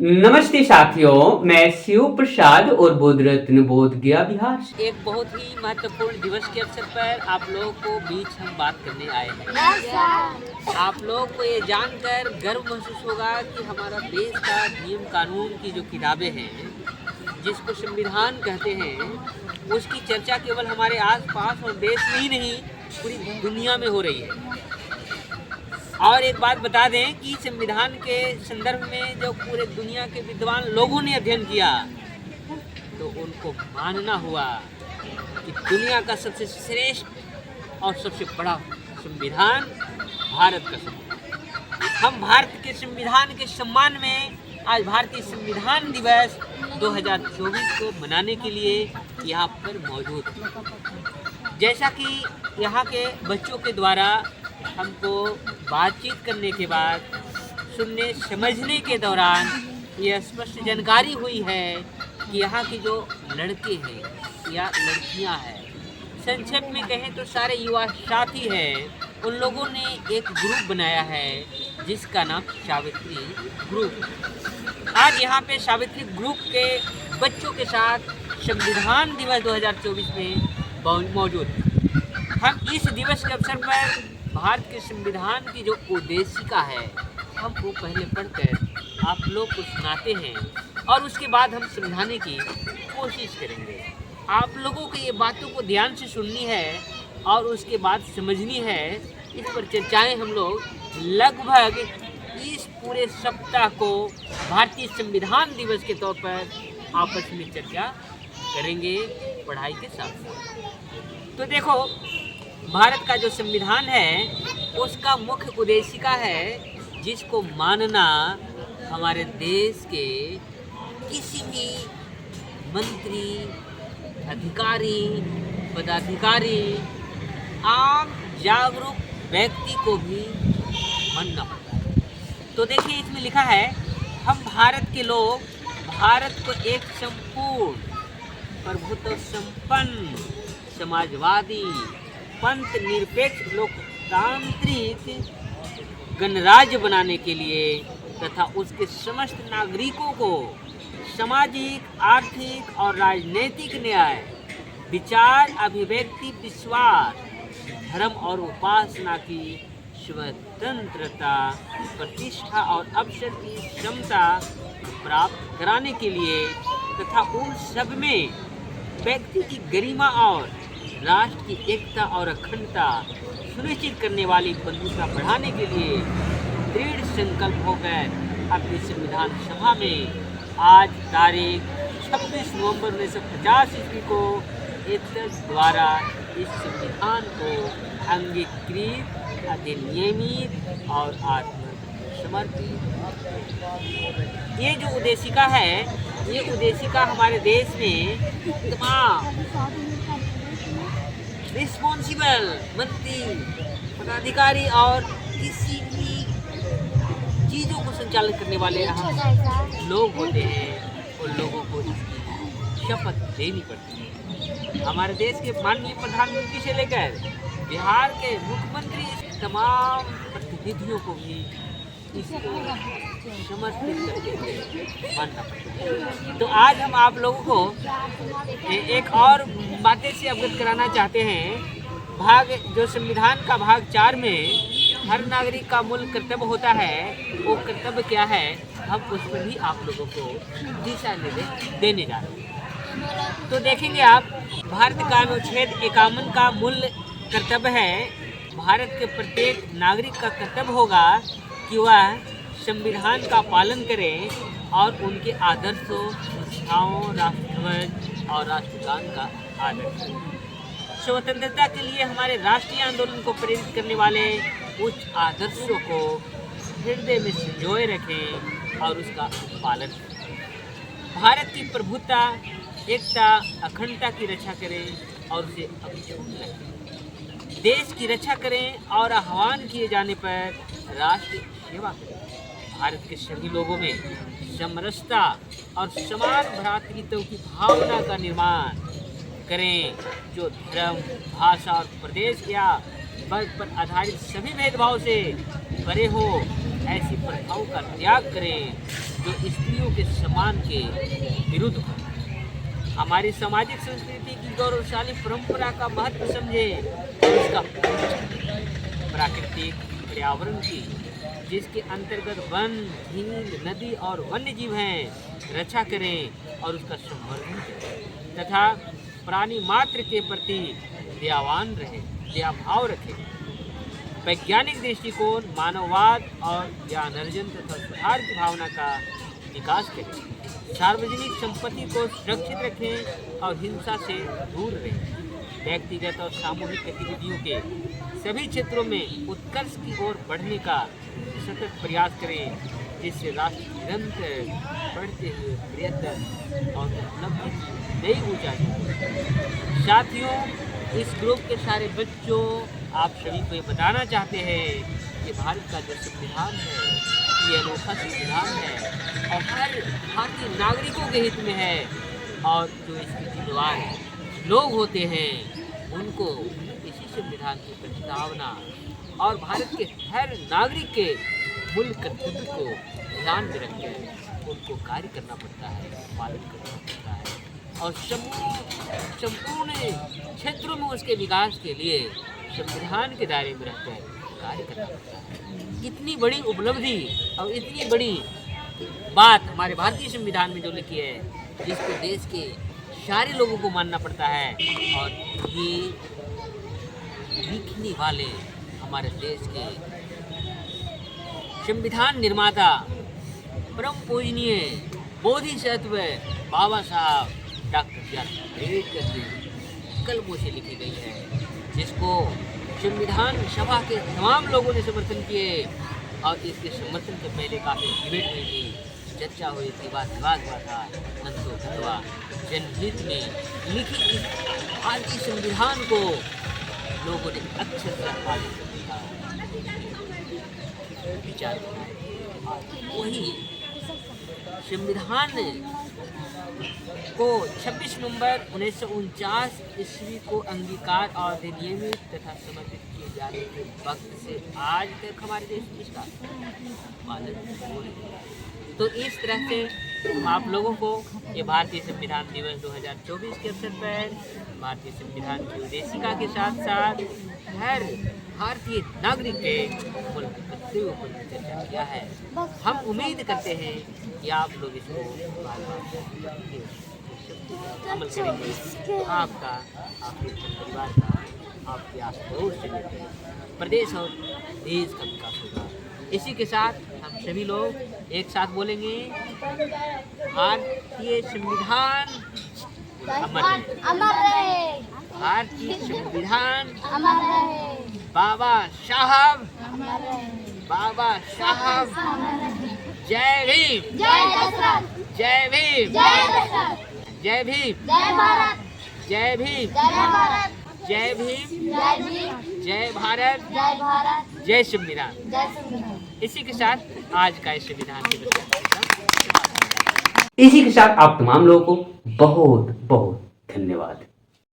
नमस्ते साथियों, मैं शिव प्रसाद और बोध रत्न बोध गया बिहार से एक बहुत ही महत्वपूर्ण दिवस के अवसर पर आप लोगों को बीच हम बात करने आए हैं। आप लोगों को ये जानकर गर्व महसूस होगा कि हमारा देश का नियम कानून की जो किताबें हैं, जिसको संविधान कहते हैं, उसकी चर्चा केवल हमारे आसपास और देश में ही नहीं, पूरी दुनिया में हो रही है। और एक बात बता दें कि संविधान के संदर्भ में जो पूरे दुनिया के विद्वान लोगों ने अध्ययन किया, तो उनको मानना हुआ कि दुनिया का सबसे श्रेष्ठ और सबसे बड़ा संविधान भारत का संविधान। हम भारत के संविधान के सम्मान में आज भारतीय संविधान दिवस 2024 को मनाने के लिए यहाँ पर मौजूद हैं। जैसा कि यहाँ के बच्चों के द्वारा हमको बातचीत करने के बाद सुनने समझने के दौरान यह स्पष्ट जानकारी हुई है कि यहाँ की जो लड़के हैं या लड़कियाँ हैं, संक्षेप में कहें तो सारे युवा साथी हैं, उन लोगों ने एक ग्रुप बनाया है जिसका नाम सावित्री ग्रुप। आज यहाँ पे सावित्री ग्रुप के बच्चों के साथ संविधान दिवस 2024 में मौजूद हैं। हम इस दिवस के अवसर पर भारत के संविधान की जो उद्देशिका है, हम वो पहले पढ़कर आप लोग को सुनाते हैं और उसके बाद हम समझाने की कोशिश करेंगे। आप लोगों को ये बातों को ध्यान से सुननी है और उसके बाद समझनी है। इस पर चर्चाएं हम लोग लगभग इस पूरे सप्ताह को भारतीय संविधान दिवस के तौर पर आपस में चर्चा करेंगे पढ़ाई के साथ। तो देखो, भारत का जो संविधान है उसका मुख्य उद्देशिका है जिसको मानना हमारे देश के किसी भी मंत्री, अधिकारी, पदाधिकारी, आम जागरूक व्यक्ति को भी मानना पड़ता है। तो देखिए, इसमें लिखा है, हम भारत के लोग भारत को एक संपूर्ण प्रभुत्व संपन्न समाजवादी पंथ निरपेक्ष लोकतांत्रिक गणराज्य बनाने के लिए तथा उसके समस्त नागरिकों को सामाजिक, आर्थिक और राजनीतिक न्याय, विचार, अभिव्यक्ति, विश्वास, धर्म और उपासना की स्वतंत्रता, प्रतिष्ठा और अवसर की क्षमता प्राप्त कराने के लिए तथा उन सब में व्यक्ति की गरिमा और राष्ट्र की एकता और अखंडता सुनिश्चित करने वाली बंधुता बढ़ाने के लिए दृढ़ संकल्प होकर अपनी संविधान सभा में आज तारीख 26 नवंबर 1950 ईस्वी को एक द्वारा इस संविधान को अंगीकृत, अधिनियमित और समर्पित। ये जो उद्देशिका है, ये उद्देशिका हमारे देश में तमाम रिस्पॉन्सिबल मंत्री, पदाधिकारी और किसी भी चीज़ों को संचालित करने वाले लोग होते हैं, उन लोगों को इसकी शपथ देनी पड़ती है। हमारे देश के माननीय प्रधानमंत्री से लेकर बिहार के मुख्यमंत्री, तमाम प्रतिनिधियों को भी इसको समर्पित करके मानना पड़ता है। तो आज हम आप लोगों को एक और बातें से अवगत कराना चाहते हैं। जो संविधान का भाग 4 में हर नागरिक का मूल कर्तव्य होता है, वो कर्तव्य क्या है, हम उस पर भी आप लोगों को दिशा निर्देश देने जा रहे हैं। तो देखेंगे आप, भारत का अनुच्छेद 51 का मूल कर्तव्य है, भारत के प्रत्येक नागरिक का कर्तव्य होगा कि वह संविधान का पालन करें और उनके आदर्शों, संस्थाओं, राष्ट्रध्वज और राष्ट्रगान का आदर करें। स्वतंत्रता के लिए हमारे राष्ट्रीय आंदोलन को प्रेरित करने वाले उच्च आदर्शों को हृदय में संजोए रखें और उसका पालन करें। भारत की प्रभुता, एकता, अखंडता की रक्षा करें और उसे अक्षुण्ण रखें। देश की रक्षा करें और आह्वान किए जाने पर राष्ट्र सेवा करें। भारत के सभी लोगों में समरसता और समान भ्रातृत्व की भावना का निर्माण करें, जो धर्म, भाषा और प्रदेश या वर्ग पर आधारित सभी भेदभाव से परे हो। ऐसी प्रथाओं का त्याग करें जो स्त्रियों के सम्मान के विरुद्ध हो। हमारी सामाजिक संस्कृति की गौरवशाली परंपरा का महत्व समझें और उसका प्राकृतिक पर्यावरण की, जिसके अंतर्गत वन, झील, नदी और वन्य जीव हैं, रक्षा करें और उसका संवर्धन करें तथा प्राणी मात्र के प्रति दयावान रहें, दयाभाव रखें। वैज्ञानिक दृष्टिकोण, मानववाद और ज्ञानार्जन तथा सुधार की भावना का विकास करें। सार्वजनिक संपत्ति को सुरक्षित रखें और हिंसा से दूर रहें। व्यक्तिगत और सामूहिक गतिविधियों के सभी क्षेत्रों में उत्कर्ष की ओर बढ़ने का सतत प्रयास करें, जिससे राष्ट्र निरंतर बढ़ते हुए प्रयत्न और उपलब्धि की नई ऊंचाइयों। साथियों, इस ग्रुप के सारे बच्चों, आप सभी को ये बताना चाहते हैं कि भारत का जो संविधान है ये अनोखा संविधान है और हर भारतीय नागरिकों के हित में है, और जो इसके जिम्मेवार लोग होते हैं उनको इसी संविधान की प्रस्तावना और भारत के हर नागरिक के मूल कर्तव्य को ध्यान में रखकर उनको कार्य करना पड़ता है, पालन करना पड़ता है और संपूर्ण क्षेत्रों में उसके विकास के लिए संविधान के दायरे में रहकर कार्य करना पड़ता है। इतनी बड़ी उपलब्धि और इतनी बड़ी बात हमारे भारतीय संविधान में जो लिखी है, जिसको देश के सारे लोगों को मानना पड़ता है, और ये लिखने वाले हमारे देश के संविधान निर्माता परम पूजनीय बोधिसत्व बाबा साहब डॉक्टर बी आर अम्बेडकर की कलमों से लिखी गई है, जिसको संविधान सभा के तमाम लोगों ने समर्थन किए और इसके समर्थन से पहले काफ़ी डिबेट हुई थी, चर्चा हुई थी, वाद विवाद हुआ था। अंततः जनहित में लिखी इस भारतीय संविधान को लोगों ने अक्षरशः पालन कर दिया, विचार वही संविधान को 26 नवंबर 1949 ईस्वी को अंगीकार और अधिनियमित तथा समर्पित किए जाने के वक्त से आज तक हमारे देश में इसका पालन हो रहा है। तो इस तरह से हम आप लोगों को ये भारतीय संविधान दिवस 2024 के अवसर पर भारतीय संविधान की उद्देशिका के साथ साथ हर भारतीय नागरिक के मूल कर्तव्यों पर चर्चा किया है। हम उम्मीद करते हैं कि आप लोग इसको अमल करेंगे। आपका, आपके परिवार का, आपके आस पड़ोस से लेकर प्रदेश और देश का विकास होगा। इसी के साथ हम सभी लोग एक साथ बोलेंगे, भारतीय संविधान अमर रहे, भारतीय संविधान अमर रहे, बाबा साहब बाबा साहब, जय भीम, जय दशरथ, जय भीम, जय दशरथ, जय भीम, जय भारत, जय भीम, जय भारत, जय भीम, जय भीम, जय भारत, जय भारत, जय संविधान, जय संविधान। इसी के साथ आज का इस संविधान दिवस इसी के साथ आप तमाम लोगों को बहुत बहुत धन्यवाद।